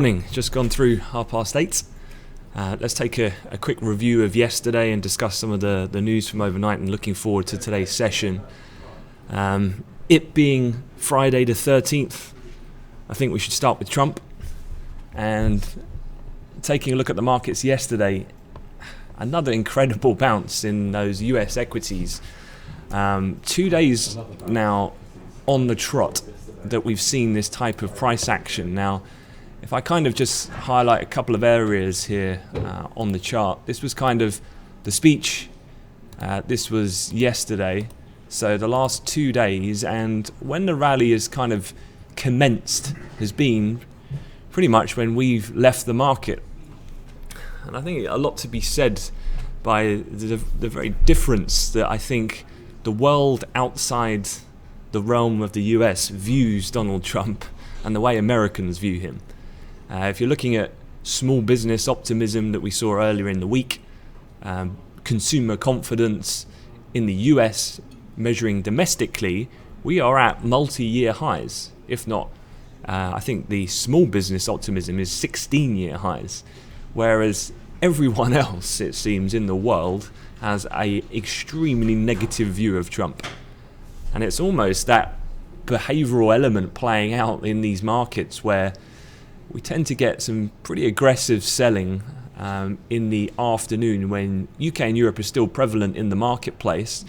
Morning, just gone through 8:30. Let's take a quick review of yesterday and discuss some of the news from overnight and looking forward to today's session. It being Friday the 13th, I think we should start with Trump. And taking a look at the markets yesterday, another incredible bounce in those US equities. 2 days now on the trot that we've seen this type of price action. Now, if I kind of just highlight a couple of areas here on the chart, this was kind of the speech, this was yesterday, so the last 2 days, and when the rally has kind of commenced has been pretty much when we've left the market. And I think a lot to be said by the very difference that I think the world outside the realm of the US views Donald Trump and the way Americans view him. If you're looking at small business optimism that we saw earlier in the week, consumer confidence in the US measuring domestically, we are at multi-year highs. If not, I think the small business optimism is 16-year highs, whereas everyone else, it seems, in the world has a extremely negative view of Trump. And it's almost that behavioral element playing out in these markets where we tend to get some pretty aggressive selling in the afternoon when UK and Europe are still prevalent in the marketplace.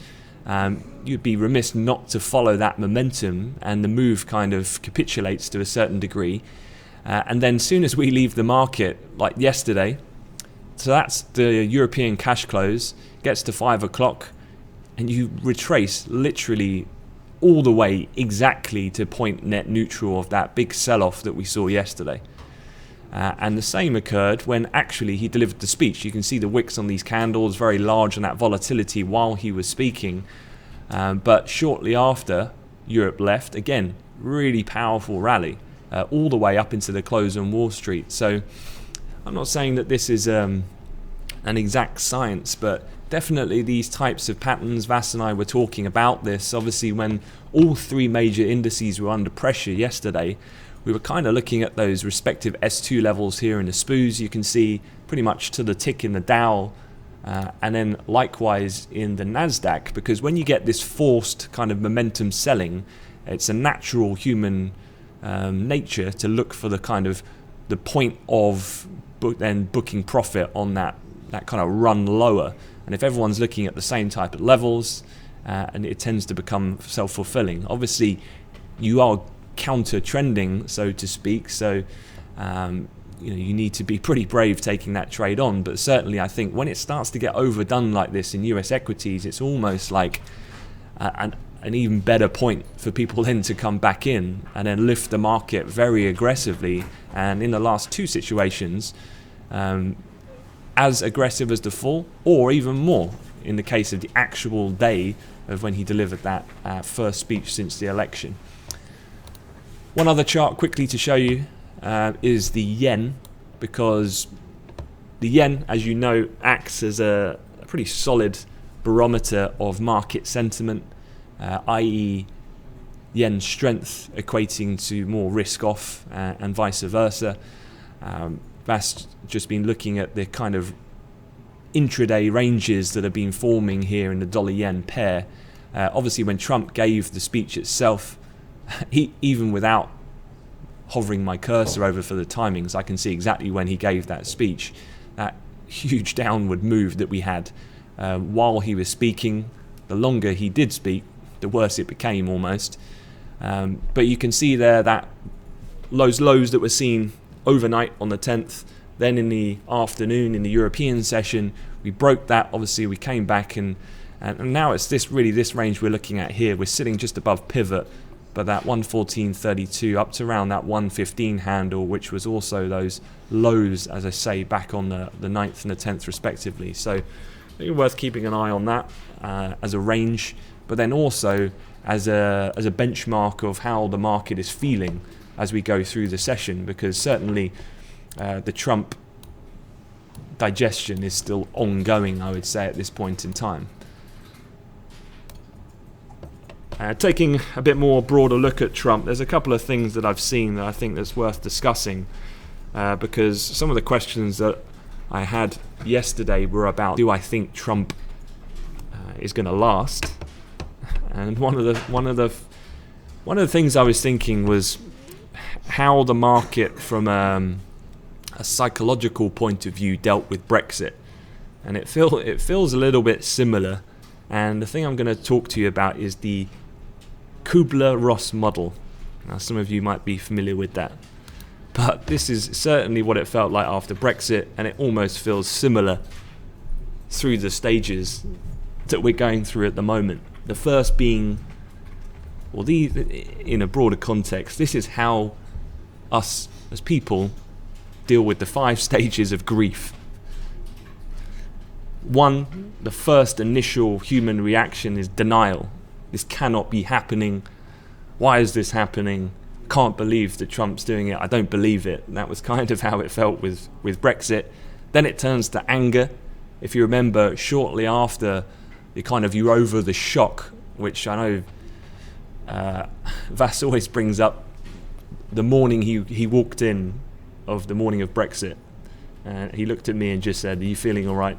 You'd be remiss not to follow that momentum, and the move kind of capitulates to a certain degree. And then as soon as we leave the market, like yesterday, so that's the European cash close, gets to 5 o'clock, and you retrace literally all the way exactly to point net neutral of that big sell-off that we saw yesterday. And the same occurred when actually he delivered the speech. You can see the wicks on these candles, very large on that volatility while he was speaking. But shortly after, Europe left. Again, really powerful rally, all the way up into the close on Wall Street. So I'm not saying that this is an exact science, but definitely these types of patterns. Vas and I were talking about this. Obviously, when all three major indices were under pressure yesterday, we were kind of looking at those respective S2 levels here in the SPOOs. You can see pretty much to the tick in the Dow, and then likewise in the NASDAQ, because when you get this forced kind of momentum selling, it's a natural human nature to look for the kind of the point of booking profit on that kind of run lower. And if everyone's looking at the same type of levels, and it tends to become self-fulfilling. Obviously, you are counter-trending, so to speak, so you need to be pretty brave taking that trade on. But certainly I think when it starts to get overdone like this in US equities, it's almost like an even better point for people then to come back in and then lift the market very aggressively. And in the last two situations, as aggressive as the fall, or even more in the case of the actual day of when he delivered that first speech since the election. One other chart quickly to show you is the yen, because the yen, as you know, acts as a pretty solid barometer of market sentiment, i.e. yen strength equating to more risk off and vice versa. That's just been looking at the kind of intraday ranges that have been forming here in the dollar-yen pair. Obviously, when Trump gave the speech itself, even without hovering my cursor over for the timings, I can see exactly when he gave that speech, that huge downward move that we had while he was speaking. The longer he did speak, the worse it became almost. But you can see there that those lows that were seen overnight on the 10th, then in the afternoon in the European session, we broke that. Obviously, we came back and now it's this range we're looking at here. We're sitting just above pivot, but that 114.32 up to around that 115 handle, which was also those lows, as I say, back on the 9th and the 10th respectively. So I think worth keeping an eye on that as a range, but then also as a benchmark of how the market is feeling as we go through the session, because certainly the Trump digestion is still ongoing, I would say, at this point in time. Taking a bit more broader look at Trump, there's a couple of things that I've seen that I think that's worth discussing. because some of the questions that I had yesterday were about, do I think Trump is going to last? And one of the things I was thinking was how the market, from a psychological point of view, dealt with Brexit, and it feels a little bit similar. And the thing I'm going to talk to you about is the Kubler-Ross model. Now, some of you might be familiar with that, but this is certainly what it felt like after Brexit, and it almost feels similar through the stages that we're going through at the moment. The first being, well, in a broader context, this is how us as people deal with the 5 stages of grief. 1, the first initial human reaction is denial. This cannot be happening. Why is this happening? Can't believe that Trump's doing it. I don't believe it. And that was kind of how it felt with Brexit. Then it turns to anger. If you remember, shortly after, you're over the shock, which I know Vas always brings up, the morning he walked in of the morning of Brexit. He looked at me and just said, "Are you feeling all right?"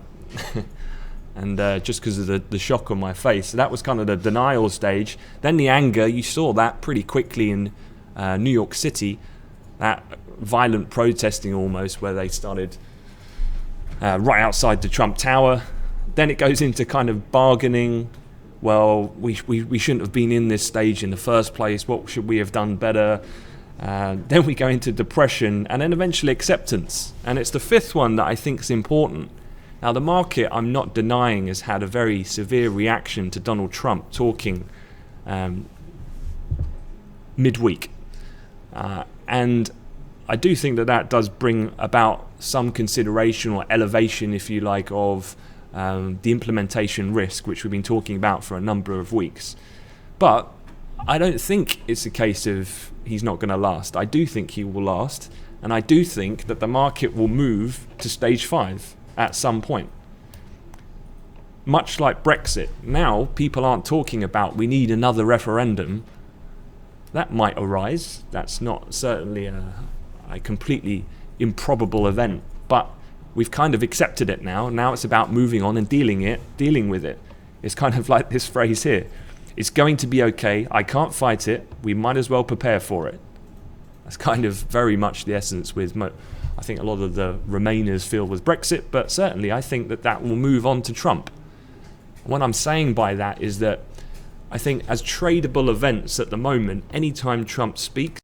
And just because of the shock on my face. So that was kind of the denial stage. Then the anger, you saw that pretty quickly in New York City, that violent protesting almost, where they started right outside the Trump Tower. Then it goes into kind of bargaining. Well, we shouldn't have been in this stage in the first place. What should we have done better? Then we go into depression, and then eventually acceptance. And it's the 5th one that I think is important. Now, the market, I'm not denying, has had a very severe reaction to Donald Trump talking midweek. And I do think that does bring about some consideration or elevation, if you like, of the implementation risk, which we've been talking about for a number of weeks. But I don't think it's a case of he's not going to last. I do think he will last. And I do think that the market will move to stage 5 at some point. Much like Brexit, now people aren't talking about we need another referendum. That might arise. That's not certainly a completely improbable event, but we've kind of accepted it now. Now it's about moving on and dealing with it. It's kind of like this phrase here. It's going to be okay. I can't fight it. We might as well prepare for it. That's kind of very much the essence with I think a lot of the Remainers feel with Brexit, but certainly I think that will move on to Trump. What I'm saying by that is that I think as tradable events at the moment, anytime Trump speaks,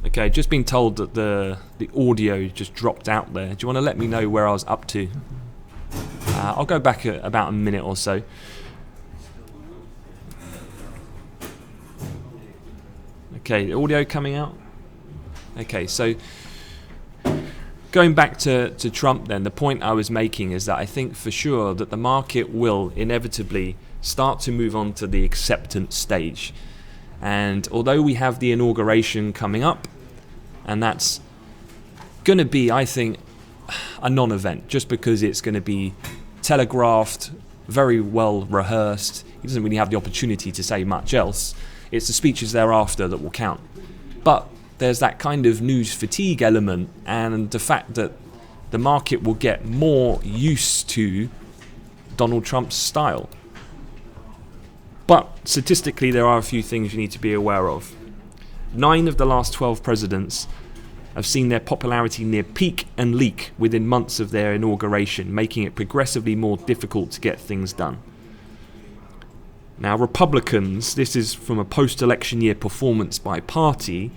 okay, just been told that the audio just dropped out there. Do you want to let me know where I was up to? I'll go back about a minute or so. Okay, the audio coming out? Okay, so going back to Trump then, the point I was making is that I think for sure that the market will inevitably start to move on to the acceptance stage. And although we have the inauguration coming up, and that's going to be, I think, a non-event, just because it's going to be telegraphed, very well rehearsed. He doesn't really have the opportunity to say much else. It's the speeches thereafter that will count. But there's that kind of news fatigue element, and the fact that the market will get more used to Donald Trump's style. But statistically, there are a few things you need to be aware of. 9 of the last 12 presidents have seen their popularity near peak and leak within months of their inauguration, making it progressively more difficult to get things done. Now, Republicans, this is from a post-election year performance by party,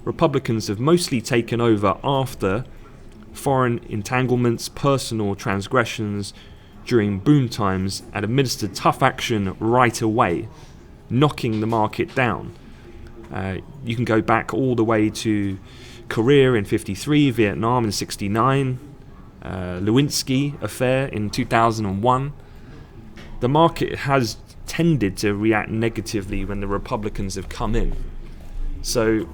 Republicans have mostly taken over after foreign entanglements, personal transgressions during boom times, and administered tough action right away, knocking the market down. You can go back all the way to Korea in 53, Vietnam in 69, Lewinsky affair in 2001. The market has tended to react negatively when the Republicans have come in. So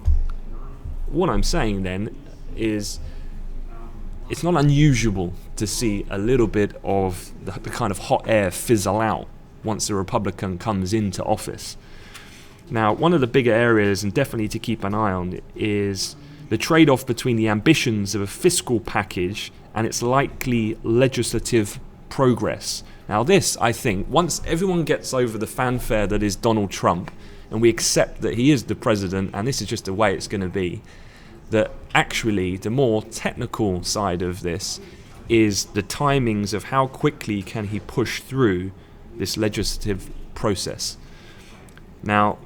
what I'm saying then is it's not unusual to see a little bit of the kind of hot air fizzle out once a Republican comes into office. Now, one of the bigger areas, and definitely to keep an eye on, is the trade-off between the ambitions of a fiscal package and its likely legislative progress. Now this, I think, once everyone gets over the fanfare that is Donald Trump, and we accept that he is the president and this is just the way it's going to be, that actually the more technical side of this is the timings of how quickly can he push through this legislative process. Now,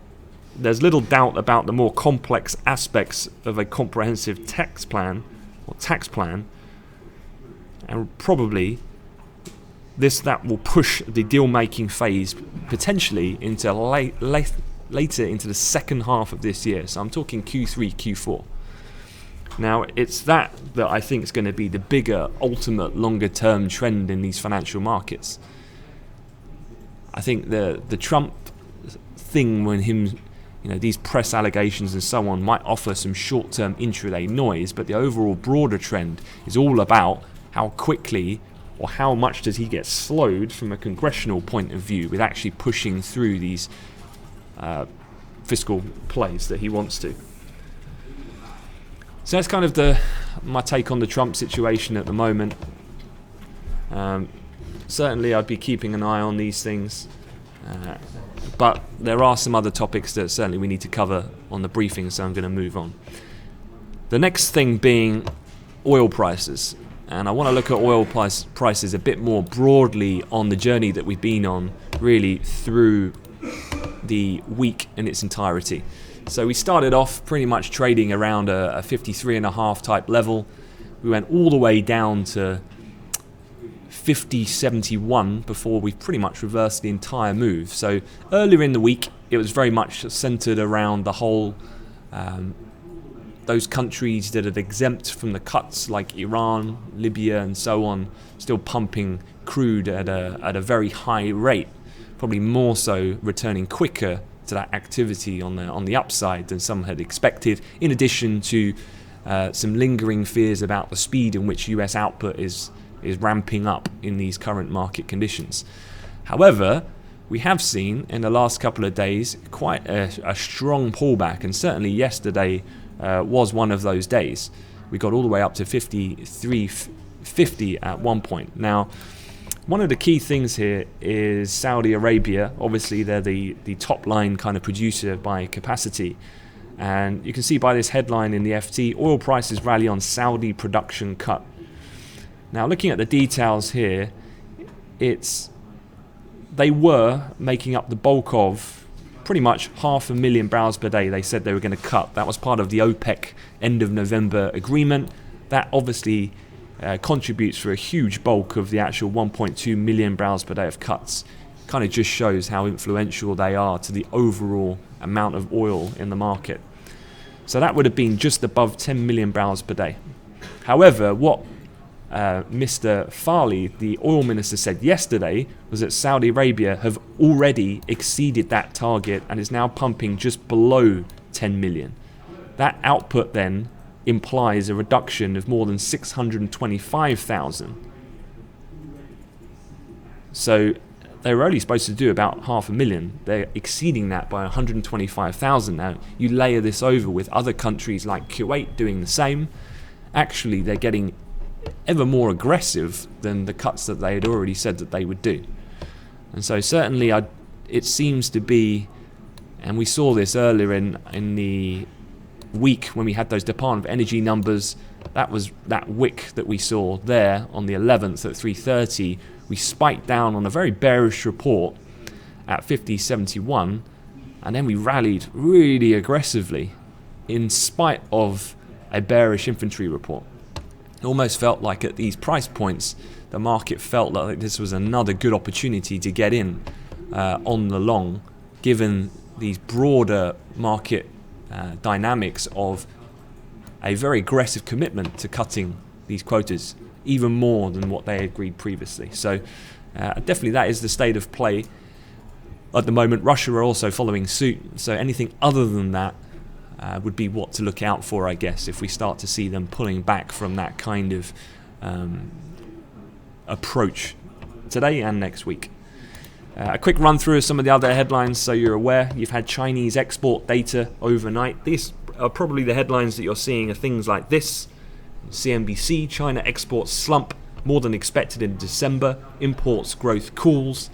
there's little doubt about the more complex aspects of a comprehensive tax plan, and probably that will push the deal-making phase potentially into later into the second half of this year. So I'm talking Q3, Q4. Now, it's that I think is going to be the bigger, ultimate, longer-term trend in these financial markets. I think the Trump thing, when these press allegations and so on might offer some short-term intraday noise, but the overall broader trend is all about how quickly or how much does he get slowed from a congressional point of view with actually pushing through these fiscal plays that he wants to. So that's kind of my take on the Trump situation at the moment. Certainly I'd be keeping an eye on these things. But there are some other topics that certainly we need to cover on the briefing, so I'm going to move on. The next thing being oil prices. And I want to look at oil prices a bit more broadly on the journey that we've been on, really through the week in its entirety. So we started off pretty much trading around a 53.5 type level. We went all the way down to 50.71 before we pretty much reversed the entire move. So earlier in the week, it was very much centered around the whole those countries that are exempt from the cuts, like Iran, Libya, and so on, still pumping crude at a very high rate, probably more so returning quicker to that activity on the upside than some had expected, in addition to some lingering fears about the speed in which US output is ramping up in these current market conditions. However, we have seen in the last couple of days quite a strong pullback, and certainly yesterday was one of those days. We got all the way up to 53.50 at one point. Now, one of the key things here is Saudi Arabia. Obviously, they're the top line kind of producer by capacity. And you can see by this headline in the FT, oil prices rally on Saudi production cut. Now, looking at the details here, they were making up the bulk of pretty much 500,000 barrels per day they said they were going to cut. That was part of the OPEC end of November agreement. That obviously contributes for a huge bulk of the actual 1.2 million barrels per day of cuts. Kind of just shows how influential they are to the overall amount of oil in the market. So that would have been just above 10 million barrels per day. However, what Mr. Farley, the oil minister, said yesterday was that Saudi Arabia have already exceeded that target and is now pumping just below 10 million. That output then implies a reduction of more than 625,000. So they were only supposed to do about 500,000. They're exceeding that by 125,000 now. You layer this over with other countries like Kuwait doing the same. Actually, they're getting ever more aggressive than the cuts that they had already said that they would do. And so certainly it seems to be, and we saw this earlier in the week when we had those Department of Energy numbers, that was that wick that we saw there on the 11th at 3:30. We spiked down on a very bearish report at 50.71, and then we rallied really aggressively in spite of a bearish inventory report. It almost felt like at these price points, the market felt like this was another good opportunity to get in on the long, given these broader market dynamics of a very aggressive commitment to cutting these quotas, even more than what they agreed previously. So definitely that is the state of play at the moment. Russia are also following suit, so anything other than that would be what to look out for, I guess, if we start to see them pulling back from that kind of approach today and next week. A quick run through of some of the other headlines so you're aware. You've had Chinese export data overnight. These are probably the headlines that you're seeing are things like this. CNBC, China exports slump more than expected in December. Imports growth cools.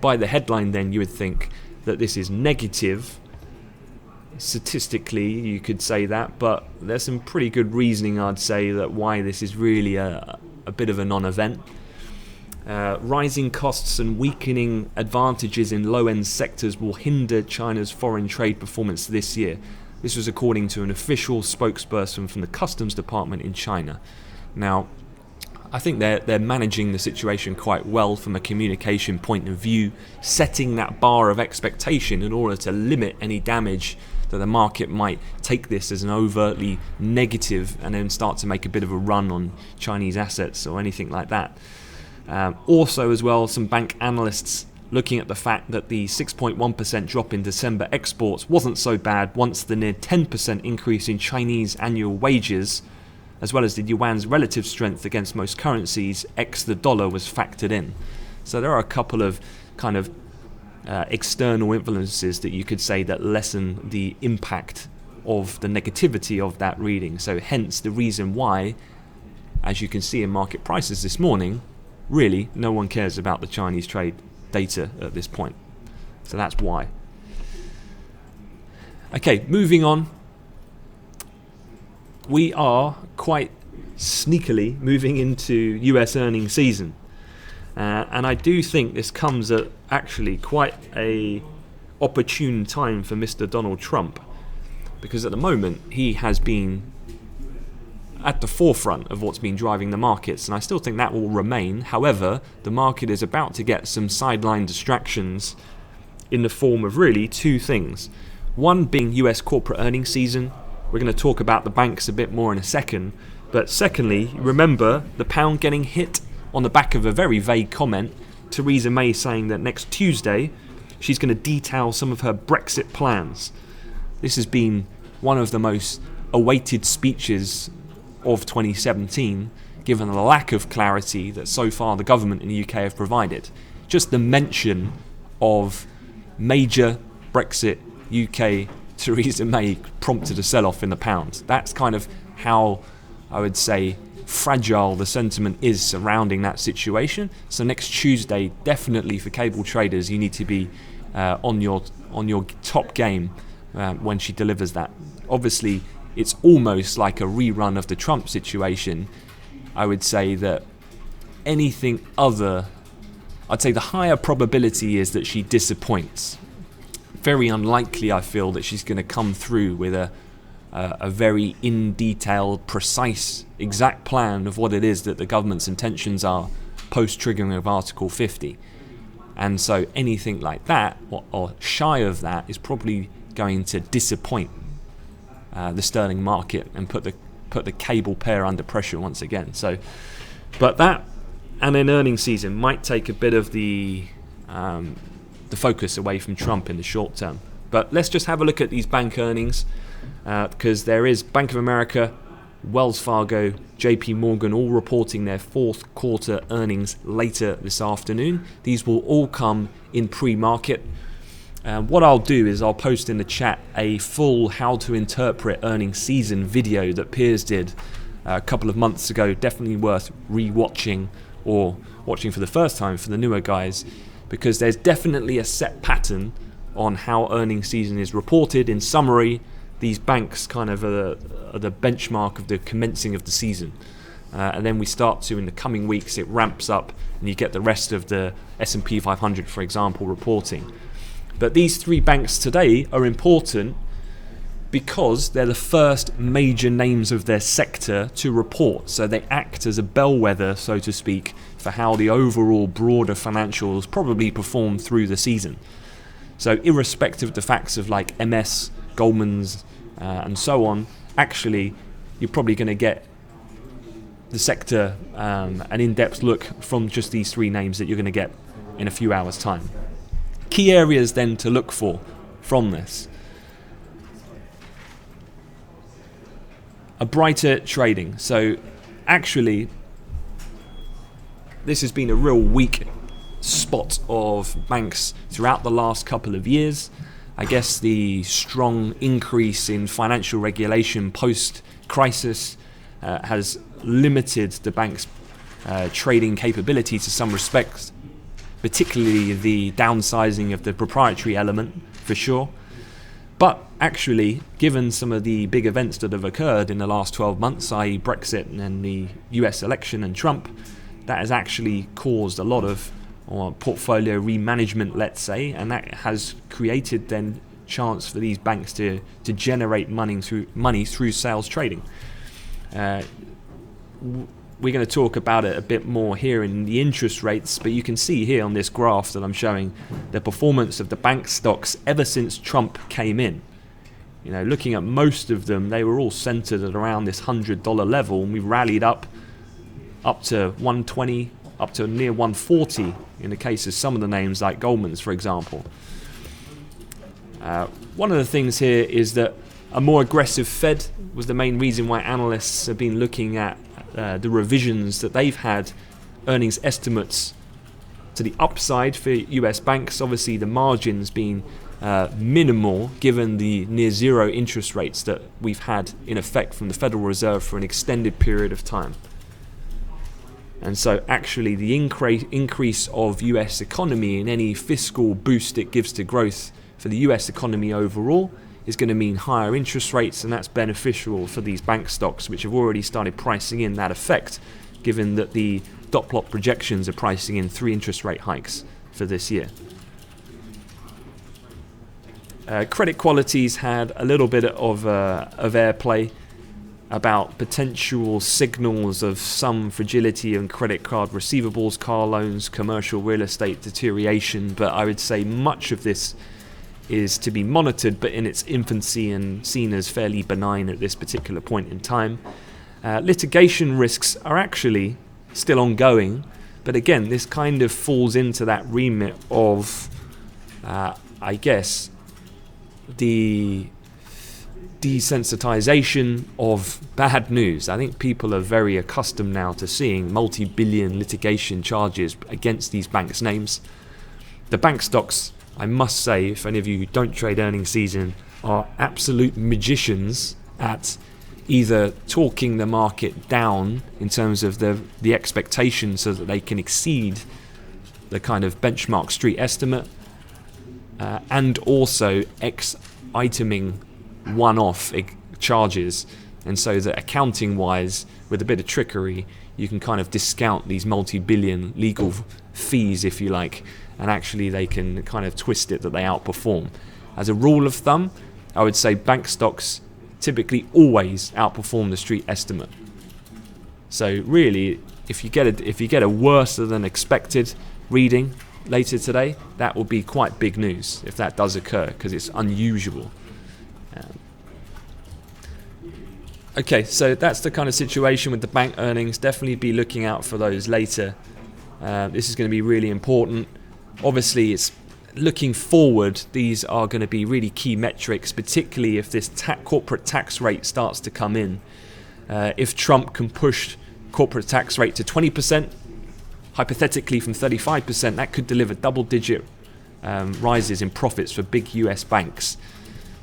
By the headline then you would think that this is negative. Statistically you could say that, but there's some pretty good reasoning, I'd say, that why this is really a bit of a non-event. Rising costs and weakening advantages in low-end sectors will hinder China's foreign trade performance this year. This was according to an official spokesperson from the Customs Department in China. Now, I think they're managing the situation quite well from a communication point of view, setting that bar of expectation in order to limit any damage that the market might take this as an overtly negative and then start to make a bit of a run on Chinese assets or anything like that. Also as well, some bank analysts looking at the fact that the 6.1% drop in December exports wasn't so bad once the near 10% increase in Chinese annual wages, as well as the yuan's relative strength against most currencies, ex the dollar, was factored in. So there are a couple of kind of external influences that you could say that lessen the impact of the negativity of that reading. So hence the reason why, as you can see in market prices this morning, really no one cares about the Chinese trade data at this point. So that's why. Okay, moving on. We are quite sneakily moving into US earnings season. And I do think this comes at actually quite a opportune time for Mr. Donald Trump, because at the moment he has been at the forefront of what's been driving the markets, and I still think that will remain. However, the market is about to get some sideline distractions in the form of really two things. One being US corporate earnings season. We're going to talk about the banks a bit more in a second. But secondly, remember the pound getting hit on the back of a very vague comment. Theresa May saying that next Tuesday she's going to detail some of her Brexit plans. This has been one of the most awaited speeches of 2017, given the lack of clarity that so far the government in the UK have provided. Just the mention of major Brexit UK, Theresa May prompted a sell-off in the pound. That's kind of how I would say fragile the sentiment is surrounding that situation. So next Tuesday, definitely for cable traders, you need to be on your top game when she delivers that. Obviously, it's almost like a rerun of the Trump situation. I would say that anything other, I'd say the higher probability is that she disappoints. Very unlikely, I feel, that she's going to come through with a very in detail, precise, exact plan of what it is that the government's intentions are post-triggering of Article 50. And so anything like that, or shy of that, is probably going to disappoint the sterling market and put the cable pair under pressure once again. So, but that and then earnings season might take a bit of the focus away from Trump in the short term. But let's just have a look at these bank earnings, because there is Bank of America, Wells Fargo, JP Morgan all reporting their fourth quarter earnings later this afternoon. These will all come in pre-market. What I'll do is I'll post in the chat a full how to interpret earnings season video that Piers did a couple of months ago. Definitely worth re-watching or watching for the first time for the newer guys, because there's definitely a set pattern on how earnings season is reported. In summary, these banks kind of are the benchmark of the commencing of the season. And then we start to, in the coming weeks, it ramps up and you get the rest of the S&P 500, for example, reporting. But these three banks today are important because they're the first major names of their sector to report. So they act as a bellwether, so to speak, for how the overall broader financials probably perform through the season. So irrespective of the facts of like MS, Goldman's, and so on, actually, you're probably going to get the sector, an in-depth look from just these three names that you're going to get in a few hours' time. Key areas then to look for from this. A brighter trading. So actually, this has been a real weak spot of banks throughout the last couple of years. I guess the strong increase in financial regulation post-crisis has limited the bank's trading capability to some respects, particularly the downsizing of the proprietary element, for sure. But actually, given some of the big events that have occurred in the last 12 months, i.e. Brexit and the US election and Trump, that has actually caused a lot of portfolio remanagement, let's say, and that has created then chance for these banks to generate money through sales trading. We're going to talk about it a bit more here in the interest rates, but you can see here on this graph that I'm showing the performance of the bank stocks ever since Trump came in. You know, looking at most of them, they were all centered at around this $100 level, and we rallied up to 120, up to near 140 in the case of some of the names like Goldman's, for example. One of the things here is that a more aggressive Fed was the main reason why analysts have been looking at the revisions that they've had, earnings estimates to the upside for US banks. Obviously the margins being minimal given the near zero interest rates that we've had in effect from the Federal Reserve for an extended period of time. And so actually the increase of US economy and any fiscal boost it gives to growth for the US economy overall is going to mean higher interest rates, and that's beneficial for these bank stocks, which have already started pricing in that effect, given that the dot plot projections are pricing in 3 interest rate hikes for this year. Credit quality's had a little bit of airplay about potential signals of some fragility in credit card receivables, car loans, commercial real estate deterioration, but I would say much of this is to be monitored, but in its infancy and seen as fairly benign at this particular point in time. Litigation risks are actually still ongoing, but again, this kind of falls into that remit of, I guess, the desensitization of bad news. I think people are very accustomed now to seeing multi-billion litigation charges against these banks' names. The bank stocks, I must say, if any of you who don't trade earnings season, are absolute magicians at either talking the market down in terms of the expectation so that they can exceed the kind of benchmark street estimate, and also iteming one-off charges, and so that accounting wise, with a bit of trickery, you can kind of discount these multi-billion legal fees, if you like, and actually they can kind of twist it that they outperform. As a rule of thumb, I would say bank stocks typically always outperform the street estimate. So really, if you get a worse than expected reading later today, that will be quite big news if that does occur, because it's unusual. Okay, so that's the kind of situation with the bank earnings. Definitely be looking out for those later. This is going to be really important. Obviously, it's looking forward. These are going to be really key metrics, particularly if this corporate tax rate starts to come in. If Trump can push corporate tax rate to 20%, hypothetically from 35%, that could deliver double-digit rises in profits for big US banks.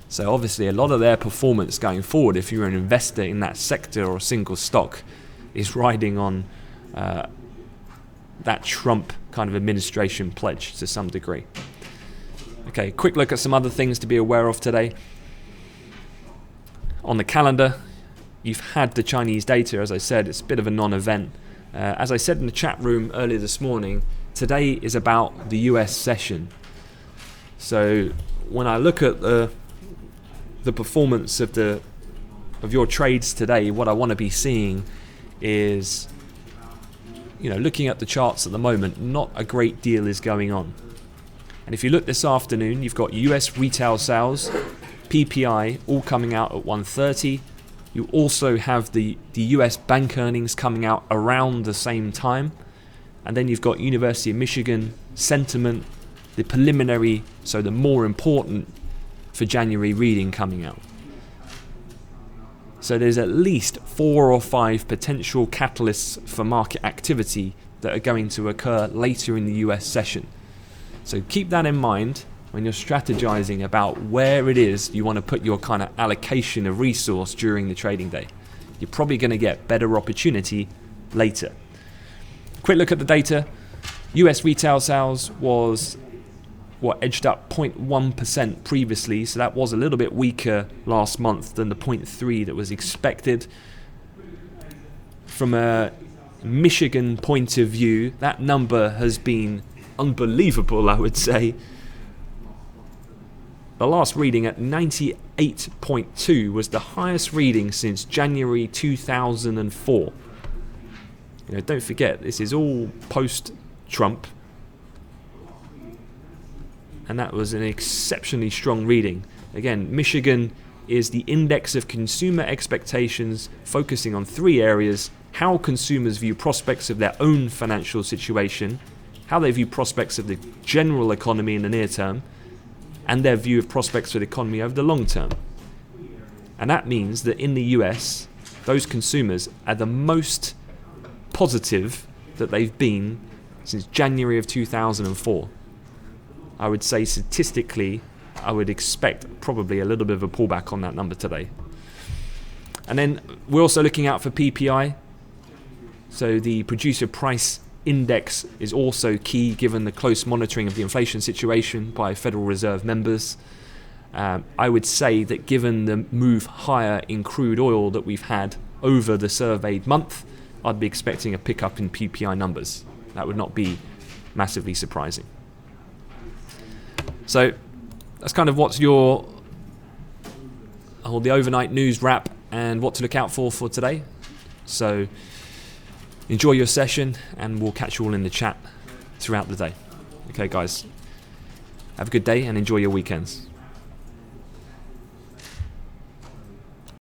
So obviously a lot of their performance going forward, if you're an investor in that sector or a single stock, is riding on that Trump kind of administration pledge to some degree. Okay, quick look at some other things to be aware of today. On the calendar, you've had the Chinese data. As I said, it's a bit of a non-event. As I said in the chat room earlier this morning, today is about the US session. So when I look at the the performance of your trades today, what I want to be seeing is, looking at the charts at the moment, not a great deal is going on. And if you look this afternoon, you've got US retail sales, PPI, all coming out at 1:30. You also have the US bank earnings coming out around the same time. And then you've got University of Michigan sentiment, the preliminary, so the more important for January reading coming out. So there's at least 4 or 5 potential catalysts for market activity that are going to occur later in the US session. So keep that in mind when you're strategizing about where it is you want to put your kind of allocation of resource during the trading day. You're probably going to get better opportunity later. Quick look at the data. US retail sales was edged up 0.1% previously, so that was a little bit weaker last month than the 0.3 that was expected. From a Michigan point of view, that number has been unbelievable, I would say. The last reading at 98.2 was the highest reading since January 2004. Don't forget, this is all post-Trump. And that was an exceptionally strong reading. Again, Michigan is the index of consumer expectations, focusing on 3 areas: how consumers view prospects of their own financial situation, how they view prospects of the general economy in the near term, and their view of prospects for the economy over the long term. And that means that in the US, those consumers are the most positive that they've been since January of 2004. I would say statistically, I would expect probably a little bit of a pullback on that number today. And then we're also looking out for PPI. So the producer price index is also key given the close monitoring of the inflation situation by Federal Reserve members. I would say that given the move higher in crude oil that we've had over the surveyed month, I'd be expecting a pickup in PPI numbers. That would not be massively surprising. So that's kind of what's the overnight news wrap and what to look out for today. So enjoy your session, and we'll catch you all in the chat throughout the day. Okay, guys, have a good day and enjoy your weekends.